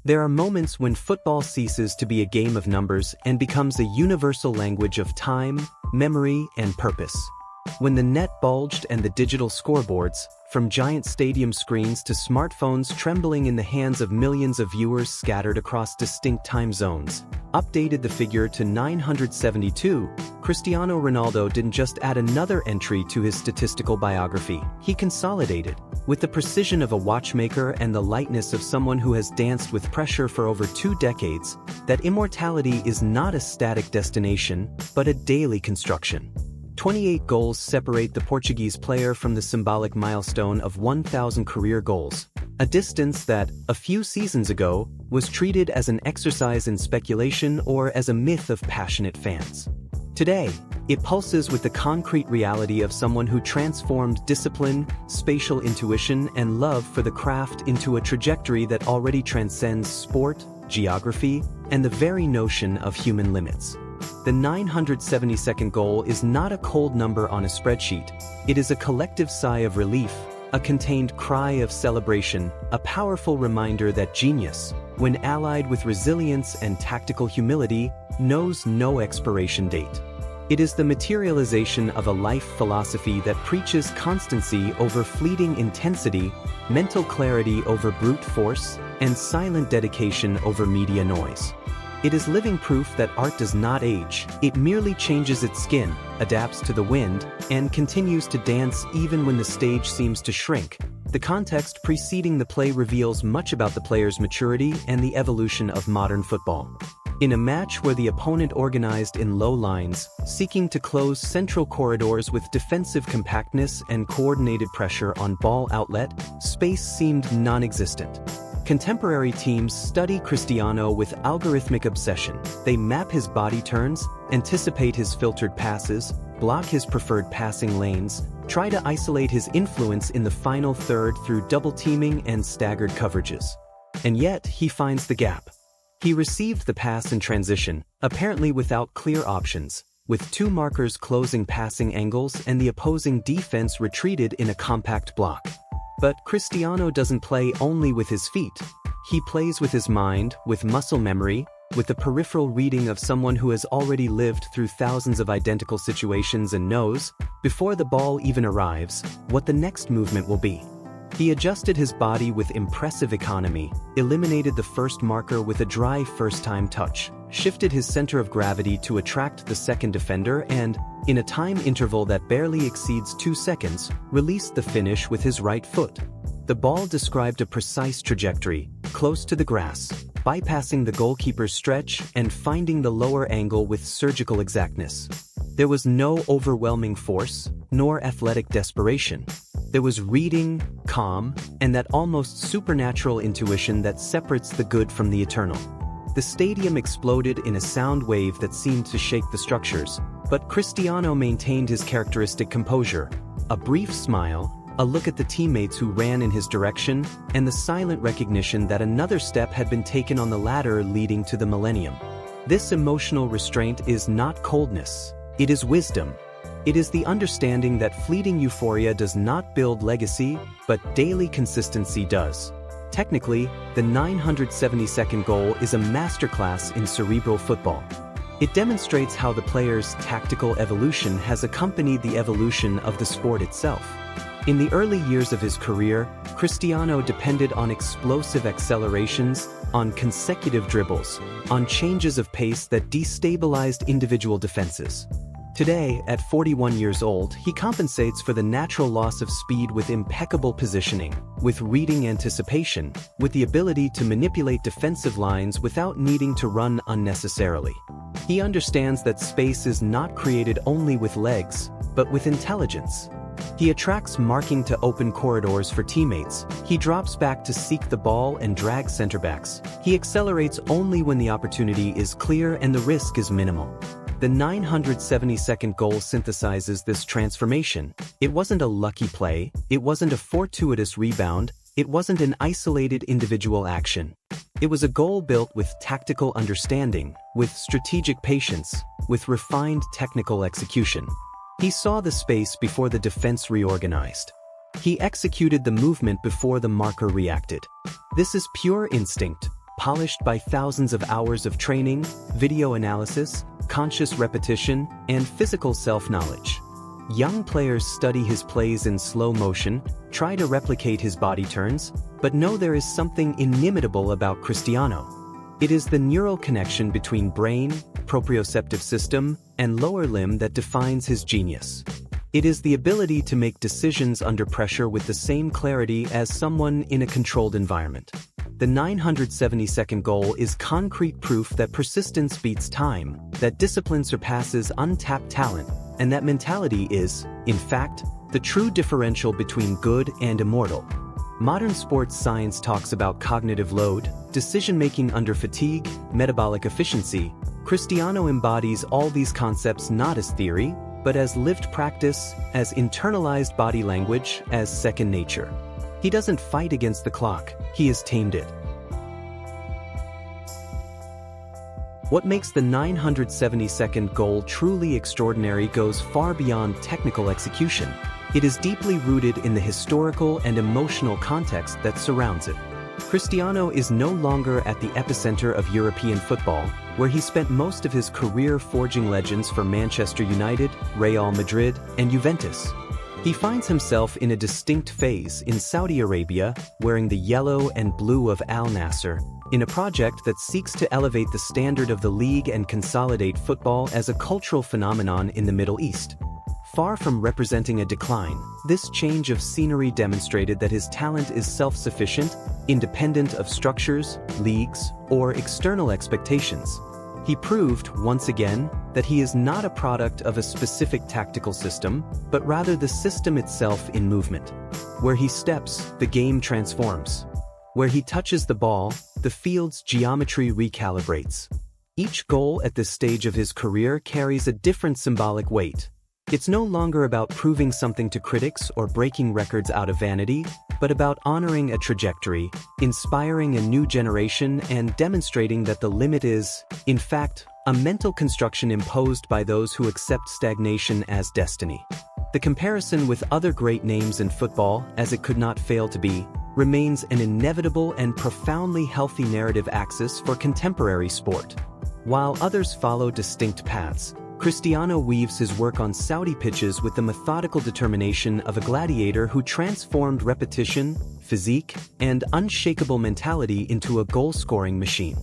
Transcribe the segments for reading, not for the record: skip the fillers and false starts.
There are moments when football ceases to be a game of numbers and becomes a universal language of time, memory, and purpose. When the net bulged and the digital scoreboards, from giant stadium screens to smartphones trembling in the hands of millions of viewers scattered across distinct time zones, updated the figure to 972, Cristiano Ronaldo didn't just add another entry to his statistical biography. He consolidated, with the precision of a watchmaker and the lightness of someone who has danced with pressure for over 2 decades, that immortality is not a static destination, but a daily construction. 28 goals separate the Portuguese player from the symbolic milestone of 1,000 career goals, a distance that, a few seasons ago, was treated as an exercise in speculation or as a myth of passionate fans. Today, it pulses with the concrete reality of someone who transformed discipline, spatial intuition, and love for the craft into a trajectory that already transcends sport, geography, and the very notion of human limits. The 972nd goal is not a cold number on a spreadsheet. It is a collective sigh of relief, a contained cry of celebration, a powerful reminder that genius, when allied with resilience and tactical humility, knows no expiration date. It is the materialization of a life philosophy that preaches constancy over fleeting intensity, mental clarity over brute force, and silent dedication over media noise. It is living proof that art does not age, it merely changes its skin, adapts to the wind, and continues to dance even when the stage seems to shrink. The context preceding the play reveals much about the player's maturity and the evolution of modern football. In a match where the opponent organized in low lines, seeking to close central corridors with defensive compactness and coordinated pressure on ball outlet, space seemed non-existent. Contemporary teams study Cristiano with algorithmic obsession. They map his body turns, anticipate his filtered passes, block his preferred passing lanes, try to isolate his influence in the final third through double-teaming and staggered coverages. And yet, he finds the gap. He received the pass in transition, apparently without clear options, with 2 markers closing passing angles and the opposing defense retreated in a compact block. But Cristiano doesn't play only with his feet. He plays with his mind, with muscle memory, with the peripheral reading of someone who has already lived through thousands of identical situations and knows, before the ball even arrives, what the next movement will be. He adjusted his body with impressive economy, eliminated the first marker with a dry first-time touch, shifted his center of gravity to attract the second defender and, in a time interval that barely exceeds 2 seconds, released the finish with his right foot. The ball described a precise trajectory, close to the grass, bypassing the goalkeeper's stretch and finding the lower angle with surgical exactness. There was no overwhelming force, nor athletic desperation. There was reading, calm, and that almost supernatural intuition that separates the good from the eternal. The stadium exploded in a sound wave that seemed to shake the structures, but Cristiano maintained his characteristic composure. A brief smile, a look at the teammates who ran in his direction, and the silent recognition that another step had been taken on the ladder leading to the millennium. This emotional restraint is not coldness, it is wisdom. It is the understanding that fleeting euphoria does not build legacy, but daily consistency does. Technically, the 972nd goal is a masterclass in cerebral football. It demonstrates how the player's tactical evolution has accompanied the evolution of the sport itself. In the early years of his career, Cristiano depended on explosive accelerations, on consecutive dribbles, on changes of pace that destabilized individual defenses. Today, at 41 years old, he compensates for the natural loss of speed with impeccable positioning, with reading anticipation, with the ability to manipulate defensive lines without needing to run unnecessarily. He understands that space is not created only with legs, but with intelligence. He attracts marking to open corridors for teammates. He drops back to seek the ball and drag center backs. He accelerates only when the opportunity is clear and the risk is minimal. The 972nd goal synthesizes this transformation. It wasn't a lucky play, it wasn't a fortuitous rebound, it wasn't an isolated individual action. It was a goal built with tactical understanding, with strategic patience, with refined technical execution. He saw the space before the defense reorganized. He executed the movement before the marker reacted. This is pure instinct, polished by thousands of hours of training, video analysis, conscious repetition, and physical self-knowledge. Young players study his plays in slow motion, try to replicate his body turns, but know there is something inimitable about Cristiano. It is the neural connection between brain, proprioceptive system, and lower limb that defines his genius. It is the ability to make decisions under pressure with the same clarity as someone in a controlled environment. The 972nd goal is concrete proof that persistence beats time, that discipline surpasses untapped talent, and that mentality is, in fact, the true differential between good and immortal. Modern sports science talks about cognitive load, decision-making under fatigue, metabolic efficiency. Cristiano embodies all these concepts not as theory, but as lived practice, as internalized body language, as second nature. He doesn't fight against the clock, he has tamed it. What makes the 972nd goal truly extraordinary goes far beyond technical execution. It is deeply rooted in the historical and emotional context that surrounds it. Cristiano is no longer at the epicenter of European football, where he spent most of his career forging legends for Manchester United, Real Madrid, and Juventus. He finds himself in a distinct phase in Saudi Arabia, wearing the yellow and blue of Al Nassr, in a project that seeks to elevate the standard of the league and consolidate football as a cultural phenomenon in the Middle East. Far from representing a decline, this change of scenery demonstrated that his talent is self-sufficient, independent of structures, leagues, or external expectations. He proved, once again, that he is not a product of a specific tactical system, but rather the system itself in movement. Where he steps, the game transforms. Where he touches the ball, the field's geometry recalibrates. Each goal at this stage of his career carries a different symbolic weight. It's no longer about proving something to critics or breaking records out of vanity, but about honoring a trajectory, inspiring a new generation, and demonstrating that the limit is, in fact, a mental construction imposed by those who accept stagnation as destiny. The comparison with other great names in football, as it could not fail to be, remains an inevitable and profoundly healthy narrative axis for contemporary sport. While others follow distinct paths, Cristiano weaves his work on Saudi pitches with the methodical determination of a gladiator who transformed repetition, physique, and unshakable mentality into a goal-scoring machine.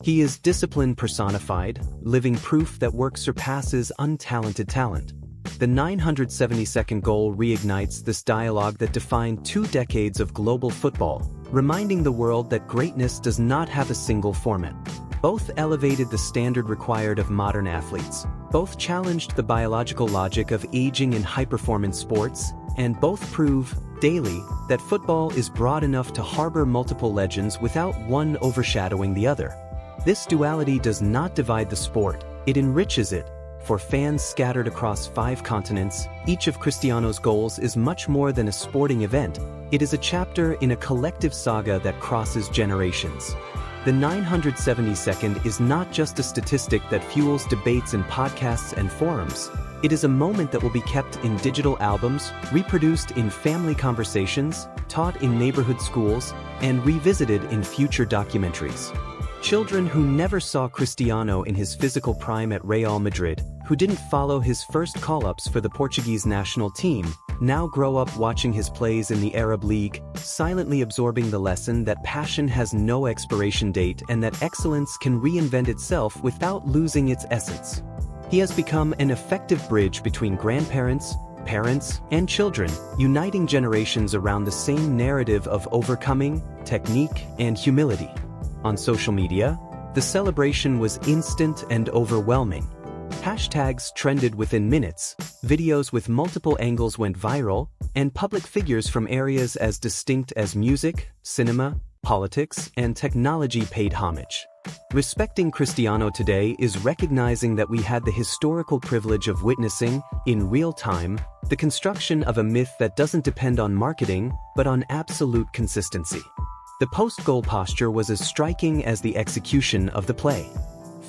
He is discipline personified, living proof that work surpasses untalented talent. The 972nd goal reignites this dialogue that defined 2 decades of global football, reminding the world that greatness does not have a single format. Both elevated the standard required of modern athletes. Both challenged the biological logic of aging in high-performance sports, and both prove, daily, that football is broad enough to harbor multiple legends without one overshadowing the other. This duality does not divide the sport, it enriches it. For fans scattered across 5 continents, each of Cristiano's goals is much more than a sporting event. It is a chapter in a collective saga that crosses generations. The 972nd is not just a statistic that fuels debates in podcasts and forums. It is a moment that will be kept in digital albums, reproduced in family conversations, taught in neighborhood schools, and revisited in future documentaries. Children who never saw Cristiano in his physical prime at Real Madrid, who didn't follow his first call-ups for the Portuguese national team, now grow up watching his plays in the Arab League, silently absorbing the lesson that passion has no expiration date and that excellence can reinvent itself without losing its essence. He has become an effective bridge between grandparents, parents, and children, uniting generations around the same narrative of overcoming, technique, and humility. On social media, the celebration was instant and overwhelming. Hashtags trended within minutes, videos with multiple angles went viral, and public figures from areas as distinct as music, cinema, politics, and technology paid homage. Respecting Cristiano today is recognizing that we had the historical privilege of witnessing, in real time, the construction of a myth that doesn't depend on marketing, but on absolute consistency. The post-goal posture was as striking as the execution of the play.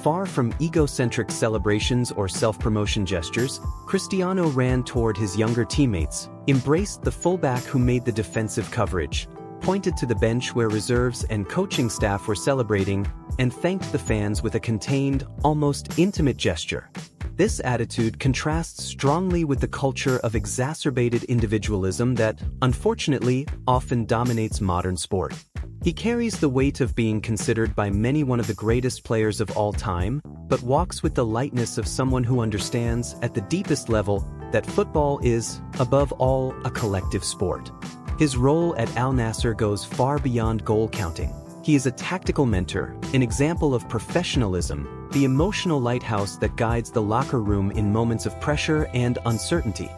Far from egocentric celebrations or self-promotion gestures, Cristiano ran toward his younger teammates, embraced the fullback who made the defensive coverage, pointed to the bench where reserves and coaching staff were celebrating, and thanked the fans with a contained, almost intimate gesture. This attitude contrasts strongly with the culture of exacerbated individualism that, unfortunately, often dominates modern sport. He carries the weight of being considered by many one of the greatest players of all time, but walks with the lightness of someone who understands, at the deepest level, that football is, above all, a collective sport. His role at Al Nassr goes far beyond goal counting. He is a tactical mentor, an example of professionalism, the emotional lighthouse that guides the locker room in moments of pressure and uncertainty.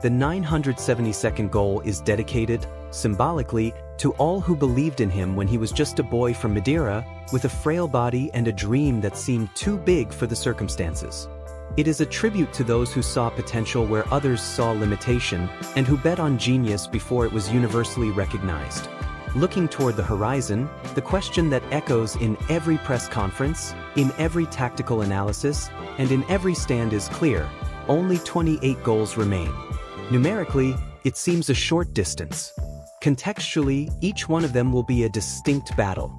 The 972nd goal is dedicated, symbolically, to all who believed in him when he was just a boy from Madeira, with a frail body and a dream that seemed too big for the circumstances. It is a tribute to those who saw potential where others saw limitation, and who bet on genius before it was universally recognized. Looking toward the horizon, the question that echoes in every press conference, in every tactical analysis, and in every stand is clear: only 28 goals remain. Numerically, it seems a short distance. Contextually, each one of them will be a distinct battle.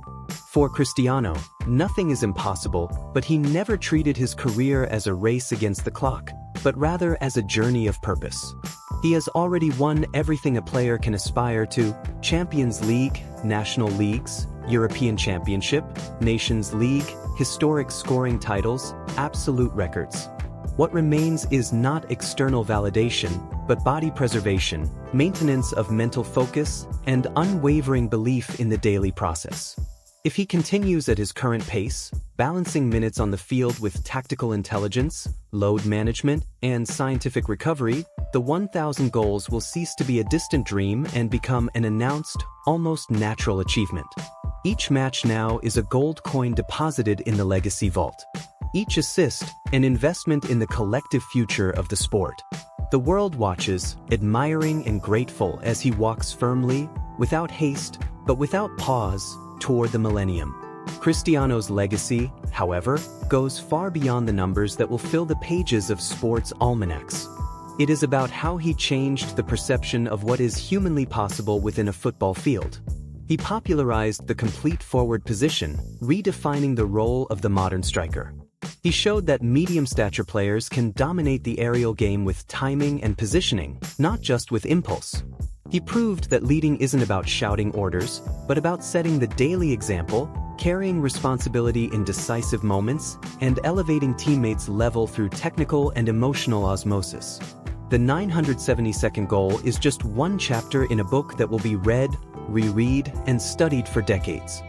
For Cristiano, nothing is impossible, but he never treated his career as a race against the clock, but rather as a journey of purpose. He has already won everything a player can aspire to: Champions League, National Leagues, European Championship, Nations League, historic scoring titles, absolute records. What remains is not external validation, but body preservation, maintenance of mental focus, and unwavering belief in the daily process. If he continues at his current pace, balancing minutes on the field with tactical intelligence, load management, and scientific recovery, the 1,000 goals will cease to be a distant dream and become an announced, almost natural achievement. Each match now is a gold coin deposited in the legacy vault. Each assist, an investment in the collective future of the sport. The world watches, admiring and grateful as he walks firmly, without haste, but without pause, toward the millennium. Cristiano's legacy, however, goes far beyond the numbers that will fill the pages of sports almanacs. It is about how he changed the perception of what is humanly possible within a football field. He popularized the complete forward position, redefining the role of the modern striker. He showed that medium-stature players can dominate the aerial game with timing and positioning, not just with impulse. He proved that leading isn't about shouting orders, but about setting the daily example, carrying responsibility in decisive moments, and elevating teammates' level through technical and emotional osmosis. The 972nd goal is just one chapter in a book that will be read, reread, and studied for decades.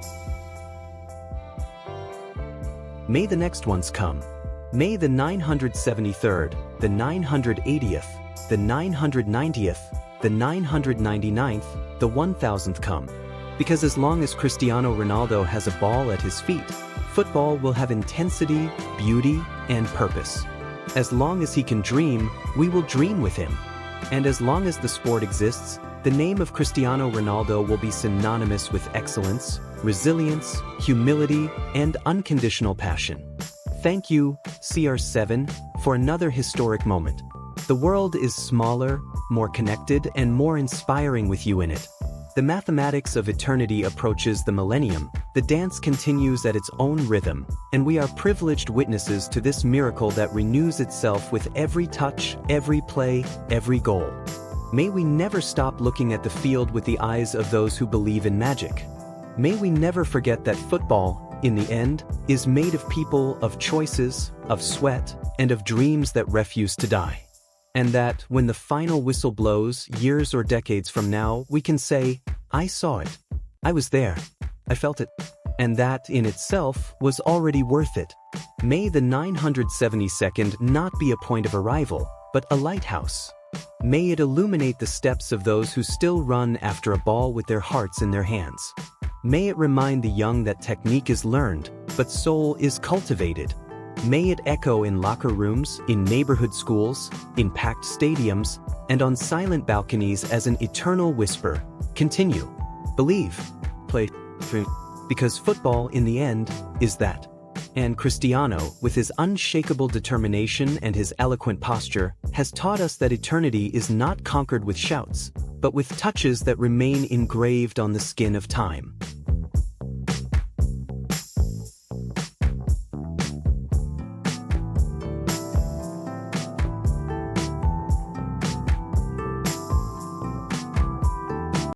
May the next ones come. May the 973rd, the 980th, the 990th, the 999th, the 1000th come. Because as long as Cristiano Ronaldo has a ball at his feet, football will have intensity, beauty, and purpose. As long as he can dream, we will dream with him. And as long as the sport exists, the name of Cristiano Ronaldo will be synonymous with excellence, resilience, humility, and unconditional passion. Thank you, CR7, for another historic moment. The world is smaller, more connected, and more inspiring with you in it. The mathematics of eternity approaches the millennium, the dance continues at its own rhythm, and we are privileged witnesses to this miracle that renews itself with every touch, every play, every goal. May we never stop looking at the field with the eyes of those who believe in magic. May we never forget that football, in the end, is made of people, of choices, of sweat, and of dreams that refuse to die. And that, when the final whistle blows, years or decades from now, we can say, I saw it. I was there. I felt it. And that, in itself, was already worth it. May the 972nd not be a point of arrival, but a lighthouse. May it illuminate the steps of those who still run after a ball with their hearts in their hands. May it remind the young that technique is learned, but soul is cultivated. May it echo in locker rooms, in neighborhood schools, in packed stadiums, and on silent balconies as an eternal whisper. Continue. Believe. Play. Because football, in the end, is that. And Cristiano, with his unshakable determination and his eloquent posture, has taught us that eternity is not conquered with shouts, but with touches that remain engraved on the skin of time.